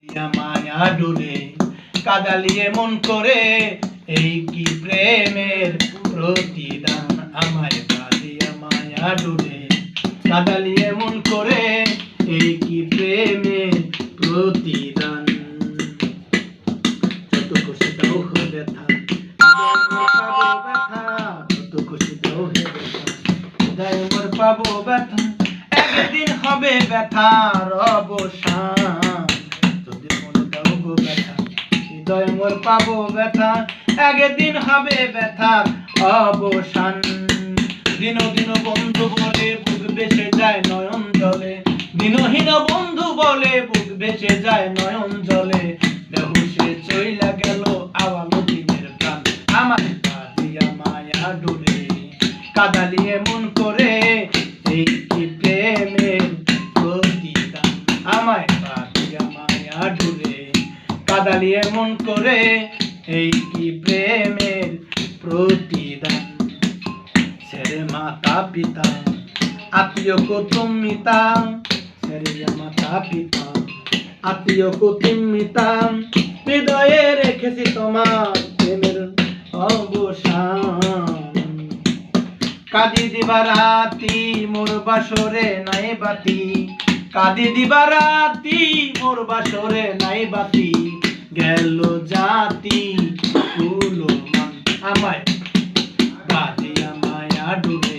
দিয়া মায়া ডুলে কাদালিয়ে মন করে, এই কি প্রেমের প্রতিদান। আমায় কাঁদিয়া মায়া ডুলে কাদালিয়ে মন করে, এই কি প্রেমের প্রতিদান। যত খুশি দাও হে ব্যথা, পাবো ব্যথা, যত খুশি দাও হে ব্যথা, হৃদয় মোর পাবো ব্যথা, একদিন হবে ব্যথার অবসান। যদি মনে দাও গো ব্যথা, হৃদয় মোর পাবো ব্যথা, একদিন হবে ব্যথার অবসান। দিন দিন বন্ধু বলে বুক বেঁচে যায় নয়ন জলে, দিনহীন বন্ধু বলে বুক বেঁচে যায় নয়ন জলে। বেহুশে চইলা গেল আওয়ালো দিনের প্রাণ, আমার কাঁদিয়া মায়া ডুলে কাদালিয়ে মন করে, এই কি প্রেমের প্রতিদান। আমায় কাঁদিয়া মায়া ডুলে কাদালিয়ে মন করে, এই কি প্রেমের প্রতিদান। ছেড়ে মাতা পিতা আত্মীয় কুটুম মিতা, ছেড়ে মাতা পিতা আত্মীয় কুটুম মিতা, হৃদয়ে রেখেছি তোমার প্রেমের অবসান। কাঁদি দিবা রাতি মোর বাসরে নাই বাতি, কাঁদি দিবা রাতি মোর বাসরে নাই বাতি, গেল জাতি কুলো মান। আমায় কাঁদিয়া মায়া ডুলে